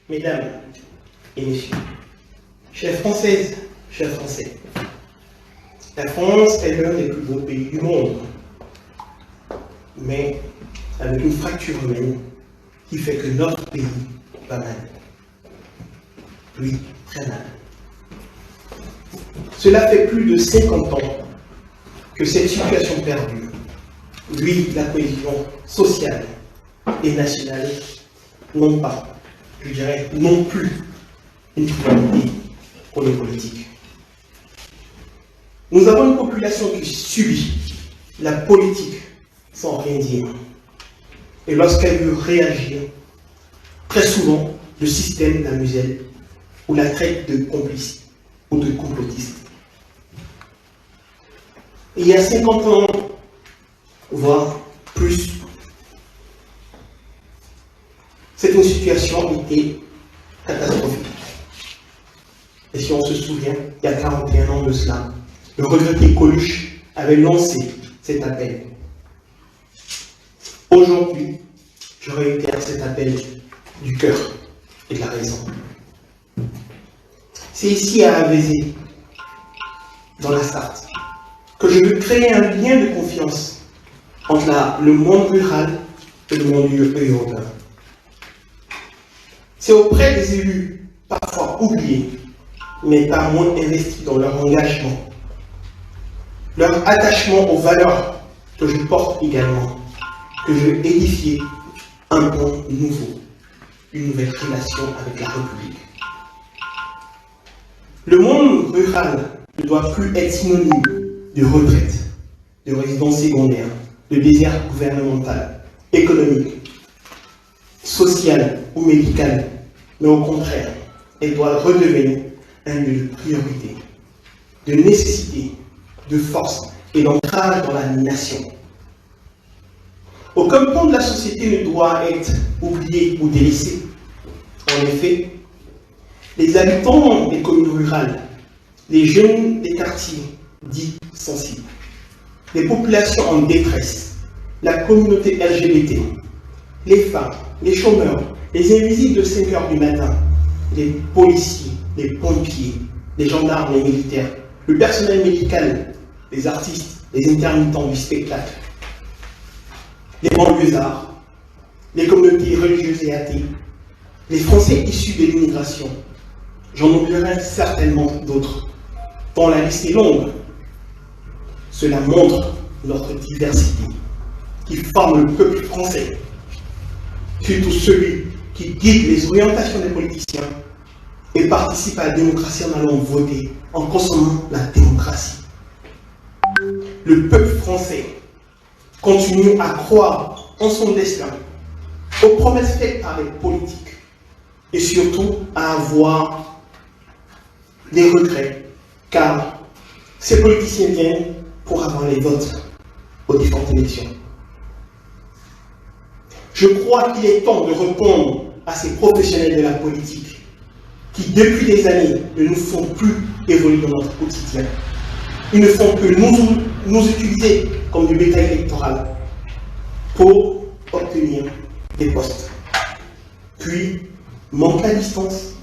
Mesdames et messieurs, chères Françaises, chers Français, la France est l'un des plus beaux pays du monde, mais avec une fracture humaine qui fait que notre pays va mal. Oui, très mal. Cela fait plus de 50 ans que cette situation perdure. Oui, la cohésion sociale et nationale n'ont pas, je dirais, non plus une priorité pour les politiques. Nous avons une population qui subit la politique sans rien dire. Et lorsqu'elle veut réagir, très souvent, le système la muselle ou la traite de complice ou de complotiste. Et il y a 50 ans, voire plus, cette situation était catastrophique. Et si on se souvient, il y a 41 ans de cela, le regretté Coluche avait lancé cet appel. Aujourd'hui, je réitère cet appel du cœur et de la raison. C'est ici à Avézé, dans la Sarthe, que je veux créer un lien de confiance entre le monde rural et le monde urbain. C'est auprès des élus, parfois oubliés, mais pas moins investis dans leur engagement, leur attachement aux valeurs que je porte également, que je veux édifier un monde nouveau, une nouvelle relation avec la République. Le monde rural ne doit plus être synonyme de retraite, de résidence secondaire, de désert gouvernemental, économique, social ou médical, mais au contraire, elle doit redevenir un lieu de priorité, de nécessité, de force et d'ancrage dans la nation. Aucun pan de la société ne doit être oublié ou délaissé. En effet, les habitants des communes rurales, les jeunes des quartiers dits sensibles, les populations en détresse, la communauté LGBT, les femmes, les chômeurs, les invisibles de 5 heures du matin, les policiers, les pompiers, les gendarmes, les militaires, le personnel médical, les artistes, les intermittents du spectacle, les banlieusards, les communautés religieuses et athées, les Français issus de l'immigration. J'en oublierai certainement d'autres, dont la liste est longue. Cela montre notre diversité, qui forme le peuple français, surtout celui qui guide les orientations des politiciens et participe à la démocratie en allant voter, en consommant la démocratie. Le peuple français continue à croire en son destin, aux promesses faites par les politiques, et surtout à avoir des regrets, car ces politiciens viennent pour avoir les votes aux différentes élections. Je crois qu'il est temps de répondre à ces professionnels de la politique qui, depuis des années, ne nous font plus évoluer dans notre quotidien. Ils ne font que nous utiliser comme du bétail électoral pour obtenir des postes. Puis, manque la distance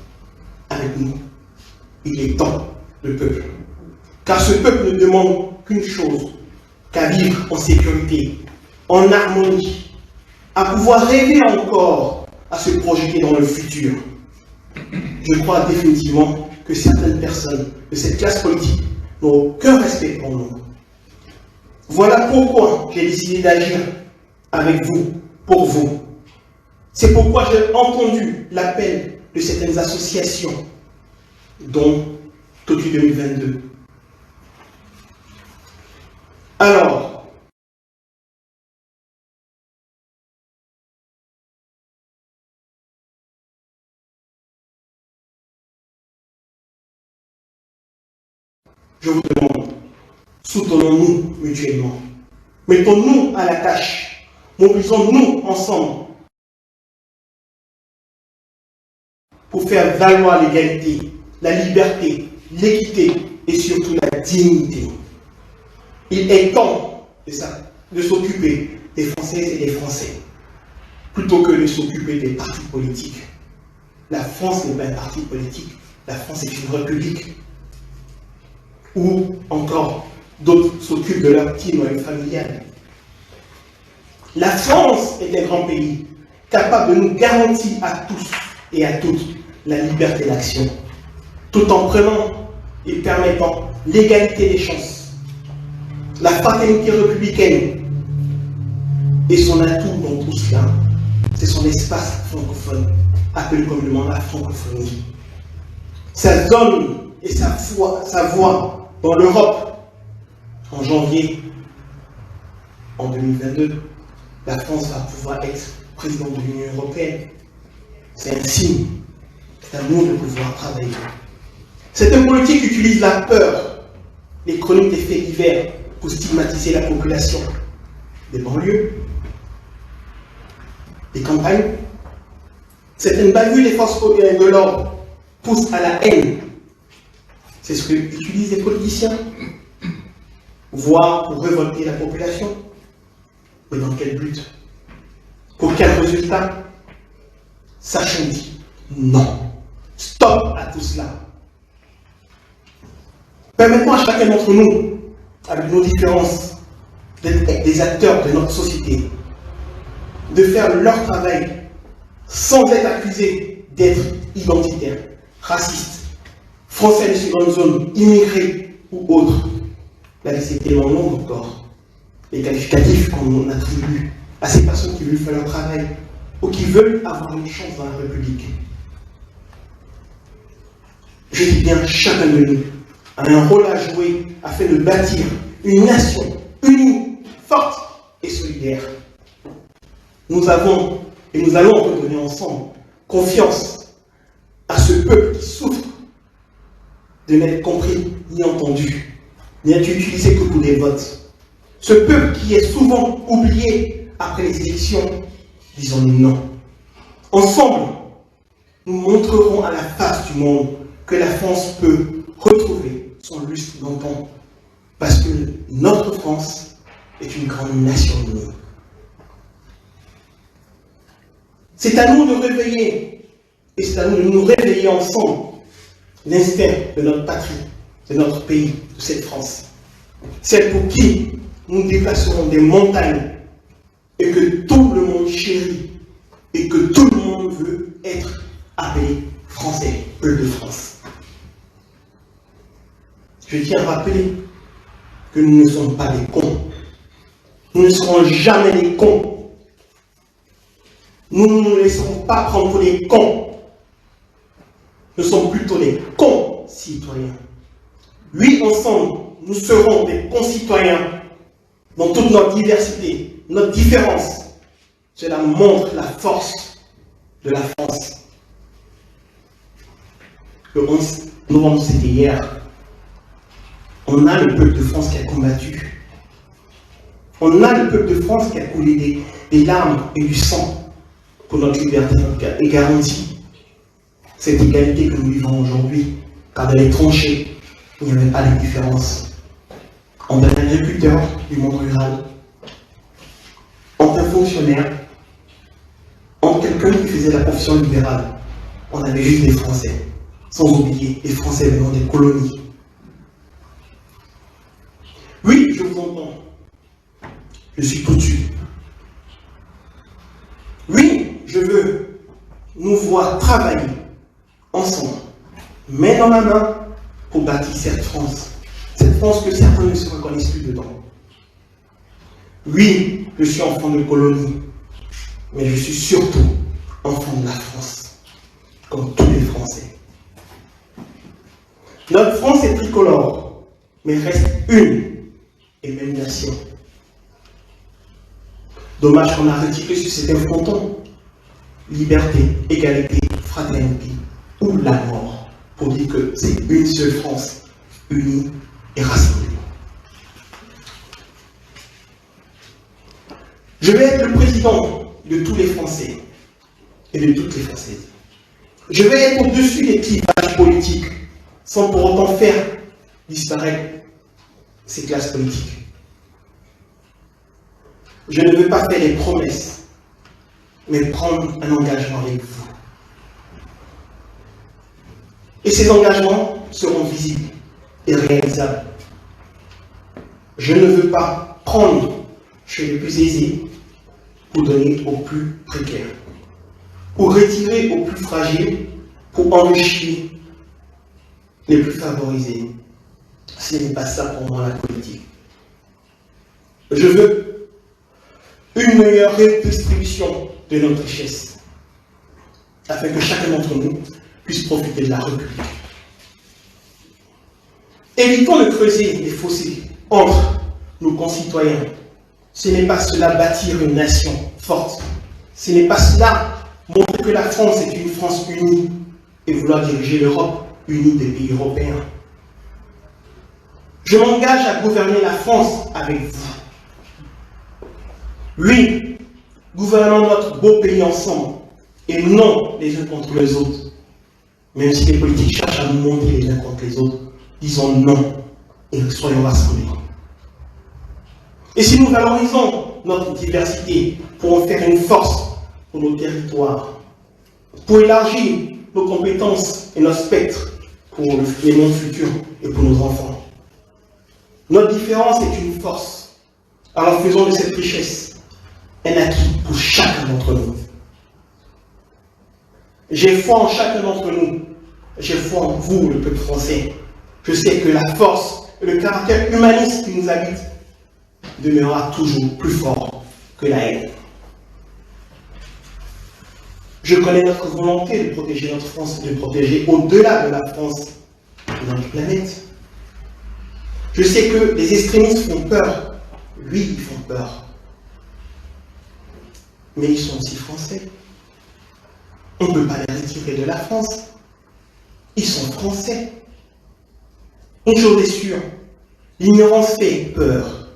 avec nous. Il est temps, le peuple. Car ce peuple ne demande qu'une chose, qu'à vivre en sécurité, en harmonie, à pouvoir rêver encore, à se projeter dans le futur. Je crois définitivement que certaines personnes de cette classe politique n'ont aucun respect pour nous. Voilà pourquoi j'ai décidé d'agir avec vous, pour vous. C'est pourquoi j'ai entendu l'appel de certaines associations, dont Totu 2022. Alors, je vous demande, soutenons-nous mutuellement. Mettons-nous à la tâche. Mobilisons-nous ensemble pour faire valoir l'égalité, la liberté, l'équité et surtout la dignité. Il est temps de s'occuper des Françaises et des Français, plutôt que de s'occuper des partis politiques. La France n'est pas un parti politique, la France est une république. Ou encore, d'autres s'occupent de leur petit noyau familial. La France est un grand pays, capable de nous garantir à tous et à toutes la liberté d'action, tout en prenant et permettant l'égalité des chances, la fraternité républicaine. Et son atout dans tout cela, c'est son espace francophone, appelé communément la francophonie. Sa zone et sa voix dans l'Europe. En janvier, en 2022, la France va pouvoir être présidente de l'Union européenne. C'est un signe, c'est à nous de pouvoir travailler. Cette politique utilise la peur, les chroniques des faits divers pour stigmatiser la population des banlieues, des campagnes. Certaines bavures des forces de l'ordre poussent à la haine. C'est ce que utilisent les politiciens, voire pour révolter la population. Mais dans quel but? Pour quel résultat? Sachant dit, non. Stop à tout cela. Permettons à chacun d'entre nous, avec nos différences, d'être des acteurs de notre société, de faire leur travail sans être accusés d'être identitaires, racistes, français de seconde zone, immigrés ou autres. La liste est tellement longue encore. Les qualificatifs qu'on attribue à ces personnes qui veulent faire leur travail ou qui veulent avoir une chance dans la République. Je dis bien, chacun de nous a un rôle à jouer afin de bâtir une nation unie, forte et solidaire. Nous avons et nous allons redonner ensemble confiance à ce peuple qui souffre de n'être compris ni entendu, ni être utilisé que pour des votes. Ce peuple qui est souvent oublié après les élections, disons non. Ensemble, nous montrerons à la face du monde que la France peut retrouver son lustre d'antan, parce que notre France est une grande nation unie. C'est à nous de réveiller, et c'est à nous de nous réveiller ensemble, l'instinct de notre patrie, de notre pays, de cette France. Celle pour qui nous déplacerons des montagnes et que tout le monde chérit et que tout le monde veut être appelé français, peuple de France. Je tiens à rappeler que nous ne sommes pas des cons. Nous ne serons jamais des cons. Nous ne nous laisserons pas prendre pour des cons. Nous sommes plutôt des concitoyens. Oui, ensemble, nous serons des concitoyens dans toute notre diversité, notre différence. Cela montre la force de la France. Le 11 novembre, c'était hier. On a le peuple de France qui a combattu. On a le peuple de France qui a coulé des larmes et du sang pour notre liberté et garantie. Cette égalité que nous vivons aujourd'hui, car dans les tranchées, il n'y avait pas de différence entre un agriculteur du monde rural, entre un fonctionnaire, entre quelqu'un qui faisait la profession libérale. On avait juste des Français, sans oublier les Français venant des colonies. Oui, je vous entends. Je suis tout dessus. Oui, je veux nous voir travailler ensemble, main dans la main, pour bâtir cette France que certains ne se reconnaissent plus dedans. Oui, je suis enfant de colonie, mais je suis surtout enfant de la France, comme tous les Français. Notre France est tricolore, mais reste une et même nation. Dommage qu'on a retiré sur cet fronton liberté, égalité, fraternité ou la mort, pour dire que c'est une seule France, unie et rassemblée. Je vais être le président de tous les Français et de toutes les Françaises. Je vais être au-dessus des clivages politiques, sans pour autant faire disparaître ces classes politiques. Je ne veux pas faire des promesses, mais prendre un engagement avec vous. Et ces engagements seront visibles et réalisables. Je ne veux pas prendre chez les plus aisés pour donner aux plus précaires, pour retirer aux plus fragiles, pour enrichir les plus favorisés. Ce n'est pas ça pour moi la politique. Je veux une meilleure redistribution de notre richesse, afin que chacun d'entre nous puisse profiter de la République. Évitons de creuser des fossés entre nos concitoyens. Ce n'est pas cela bâtir une nation forte. Ce n'est pas cela montrer que la France est une France unie et vouloir diriger l'Europe unie des pays européens. Je m'engage à gouverner la France avec vous. Oui, gouvernons notre beau pays ensemble et non les uns contre les autres. Même si les politiques cherchent à nous montrer les uns contre les autres, disons non et soyons rassemblés. Et si nous valorisons notre diversité pour en faire une force pour nos territoires, pour élargir nos compétences et nos spectres pour les mondes futurs et pour nos enfants. Notre différence est une force. Alors faisons de cette richesse un acquis pour chacun d'entre nous. J'ai foi en chacun d'entre nous. J'ai foi en vous, le peuple français. Je sais que la force et le caractère humaniste qui nous habite demeurera toujours plus fort que la haine. Je connais notre volonté de protéger notre France et de protéger au-delà de la France notre planète. Je sais que les extrémistes font peur. Oui, ils font peur. Mais ils sont aussi français. On ne peut pas les retirer de la France. Ils sont français. Une chose est sûre, l'ignorance fait peur.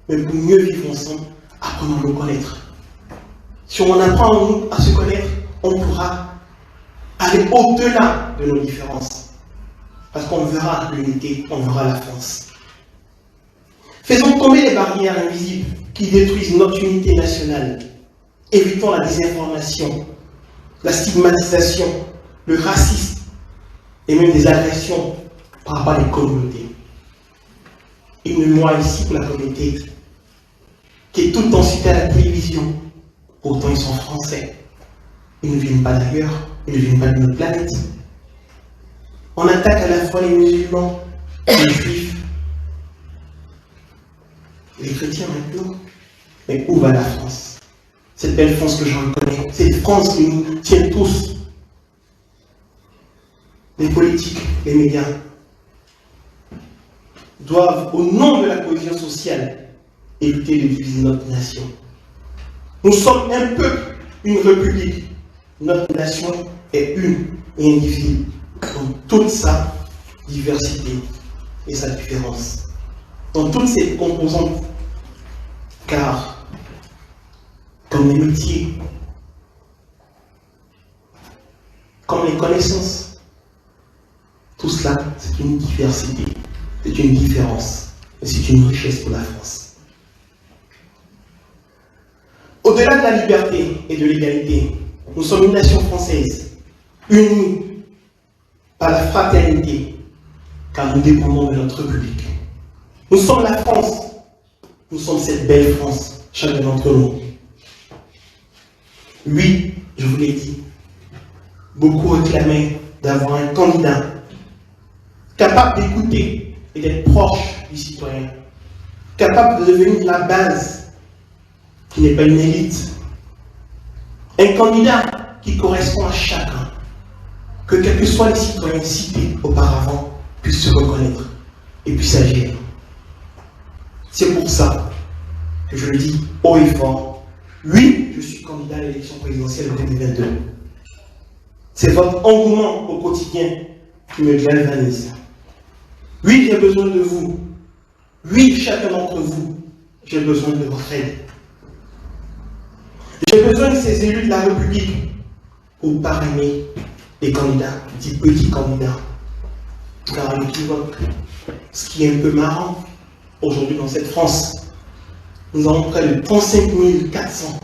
Mais pour mieux vivre ensemble, apprenons à nous connaître. Si on apprend à se connaître, on pourra aller au-delà de nos différences. Parce qu'on verra l'unité, on verra la France. Faisons tomber les barrières invisibles qui détruisent notre unité nationale. Évitons la désinformation, la stigmatisation, le racisme et même des agressions par rapport à des communautés. Une loi ici pour la communauté qui est tout le temps citée à la télévision. Pourtant, ils sont français. Ils ne viennent pas d'ailleurs, ils ne viennent pas de notre planète. On attaque à la fois les musulmans, les juifs, les chrétiens maintenant. Mais où va la France? Cette belle France que je reconnais, cette France qui nous tient tous. Les politiques, les médias, doivent, au nom de la cohésion sociale, éviter de diviser notre nation. Nous sommes un peuple, une république. Notre nation est une et indivisible dans toute sa diversité et sa différence. Dans toutes ses composantes. Car, comme les métiers, comme les connaissances, tout cela, c'est une diversité, c'est une différence, et c'est une richesse pour la France. Au-delà de la liberté et de l'égalité, nous sommes une nation française, unie par la fraternité, car nous dépendons de notre République. Nous sommes la France, nous sommes cette belle France, chacun d'entre nous. Oui, je vous l'ai dit, beaucoup réclamaient d'avoir un candidat capable d'écouter et d'être proche du citoyen, capable de devenir la base, qui n'est pas une élite. Un candidat qui correspond à chacun, que quels que soient les citoyens cités auparavant puissent se reconnaître et puissent agir. C'est pour ça que je le dis haut et fort. Oui, je suis candidat à l'élection présidentielle de 2022. C'est votre engouement au quotidien qui me galvanise. Oui, j'ai besoin de vous. Oui, chacun d'entre vous, j'ai besoin de votre aide. J'ai besoin de ces élus de la République pour parrainer les candidats, des petits candidats. Car ils équivoquent. Ce qui est un peu marrant, aujourd'hui dans cette France, nous avons près de 35 400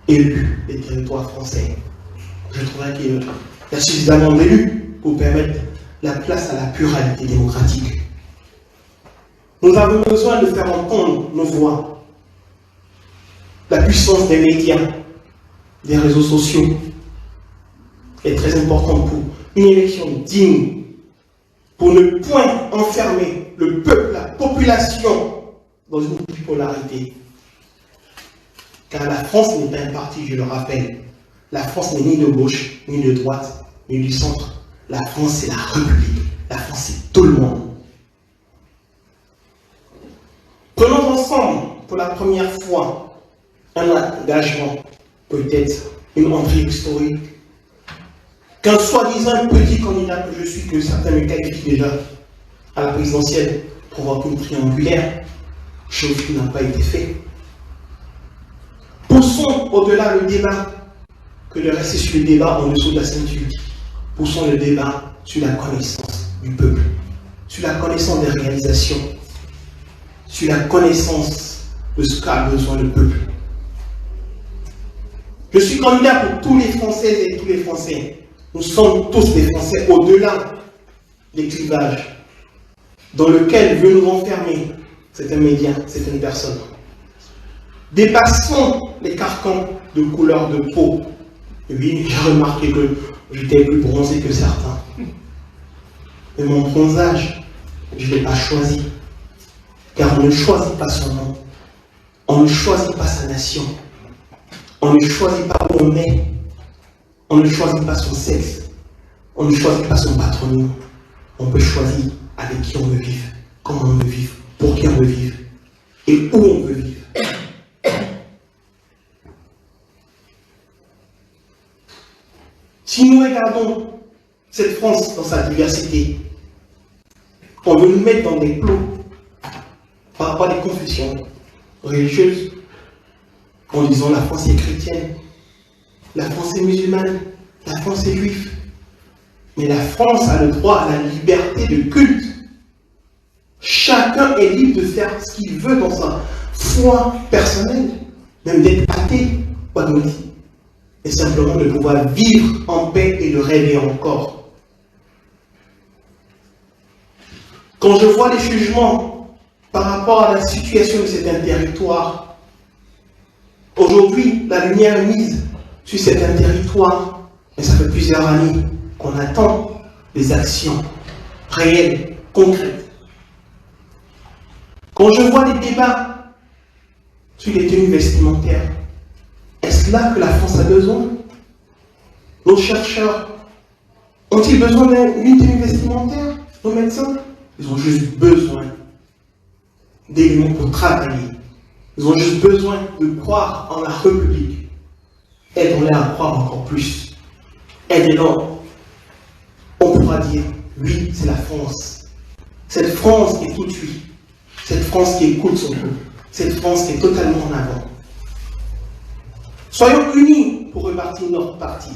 élus des territoires français. Je trouverais qu'il y a suffisamment d'élus pour permettre la place à la pluralité démocratique. Nous avons besoin de faire entendre nos voix. La puissance des médias, des réseaux sociaux est très importante pour une élection digne, pour ne point enfermer le peuple, la population, dans une bipolarité. Car la France n'est pas un parti, je le rappelle. La France n'est ni de gauche, ni de droite, ni du centre. La France, c'est la République. La France, c'est tout le monde. Prenons ensemble, pour la première fois, un engagement, peut-être une entrée historique, qu'un soi-disant petit candidat que je suis, que certains me qualifient déjà à la présidentielle, provoque une triangulaire, chose qui n'a pas été faite. Poussons au-delà le débat que de rester sur le débat en dessous de la ceinture. Poussons le débat sur la connaissance du peuple, sur la connaissance des réalisations, sur la connaissance de ce qu'a besoin le peuple. Je suis candidat pour tous les Françaises et tous les Français. Nous sommes tous des Français au-delà des clivages dans lequel veut nous enfermer certains médias, certaines personnes. Dépassons les carcans de couleur de peau. Et oui, j'ai remarqué que j'étais plus bronzé que certains. Mais mon bronzage, je ne l'ai pas choisi. Car on ne choisit pas son nom. On ne choisit pas sa nation. On ne choisit pas où on est. On ne choisit pas son sexe. On ne choisit pas son patronyme. On peut choisir avec qui on veut vivre, comment on veut vivre, pour qui on veut vivre et où on veut vivre. Si nous regardons cette France dans sa diversité, on veut nous mettre dans des plots par rapport à des confessions religieuses, en disant la France est chrétienne, la France est musulmane, la France est juive. Mais la France a le droit à la liberté de culte. Chacun est libre de faire ce qu'il veut dans sa foi personnelle, même d'être athée ou agnostique, et simplement de pouvoir vivre en paix et de rêver encore. Quand je vois les jugements par rapport à la situation de certains territoires, aujourd'hui, la lumière est mise sur certains territoires, mais ça fait plusieurs années qu'on attend des actions réelles, concrètes. Quand je vois des débats sur les tenues vestimentaires, est-ce là que la France a besoin? Nos chercheurs ont-ils besoin d'une tenue vestimentaire? Nos médecins? Ils ont juste besoin d'éléments pour travailler. Ils ont juste besoin de croire en la République. Aidons-les à croire encore plus. Aidez-les. On pourra dire, oui, c'est la France. Cette France qui est toute oui. Cette France qui écoute son peuple. Cette France qui est totalement en avant. Soyons unis pour repartir notre parti,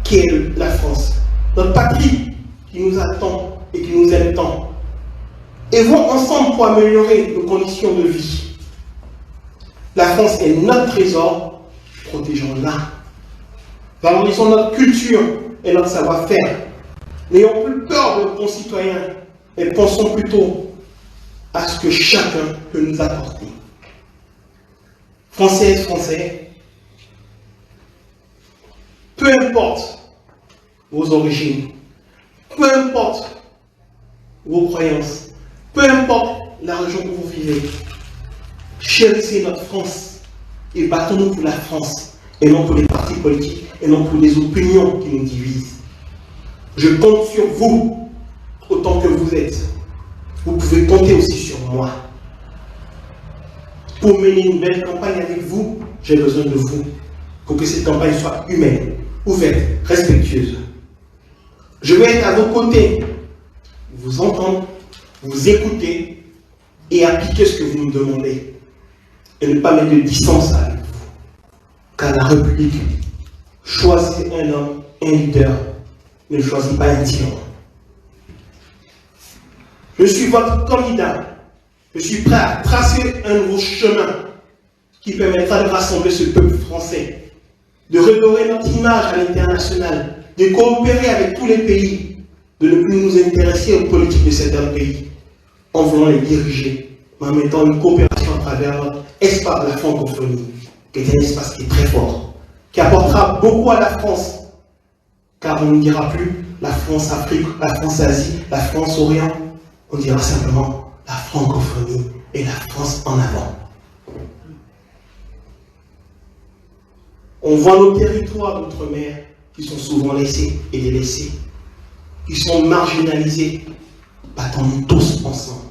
qui est la France. Notre patrie qui nous attend et qui nous aime tant. Et vont ensemble pour améliorer nos conditions de vie. La France est notre trésor, protégeons-la. Valorisons notre culture et notre savoir-faire. N'ayons plus peur de nos concitoyens et pensons plutôt à ce que chacun peut nous apporter. Françaises, Français, peu importe vos origines, peu importe vos croyances, peu importe la région où vous vivez, chérissez notre France et battons-nous pour la France et non pour les partis politiques et non pour les opinions qui nous divisent. Je compte sur vous autant que vous êtes. Vous pouvez compter aussi sur moi. Pour mener une belle campagne avec vous, j'ai besoin de vous. Pour que cette campagne soit humaine, ouverte, respectueuse. Je vais être à vos côtés, vous entendre, vous écouter et appliquer ce que vous me demandez. Et ne pas mettre de distance avec vous. Car la République choisit un homme, un leader, ne choisit pas un tyran. Je suis votre candidat. Je suis prêt à tracer un nouveau chemin qui permettra de rassembler ce peuple français, de redorer notre image à l'international, de coopérer avec tous les pays, de ne plus nous intéresser aux politiques de certains pays, en voulant les diriger, mais en mettant une coopération à travers notre espace de la francophonie, qui est un espace qui est très fort, qui apportera beaucoup à la France, car on ne dira plus la France-Afrique, la France-Asie, la France-Orient, on dira simplement la francophonie et la France en avant. On voit nos territoires d'outre-mer qui sont souvent laissés et délaissés, qui sont marginalisés. Battons-nous tous ensemble,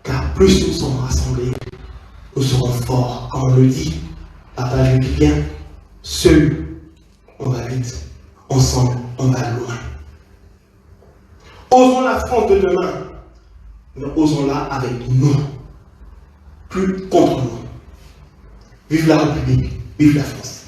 car plus nous sommes rassemblés, nous serons forts. Comme on le dit, papa, je dis bien, seul on va vite, ensemble on va loin. Osons la France de demain, mais osons-la avec nous, plus contre nous. Vive la République, vive la France.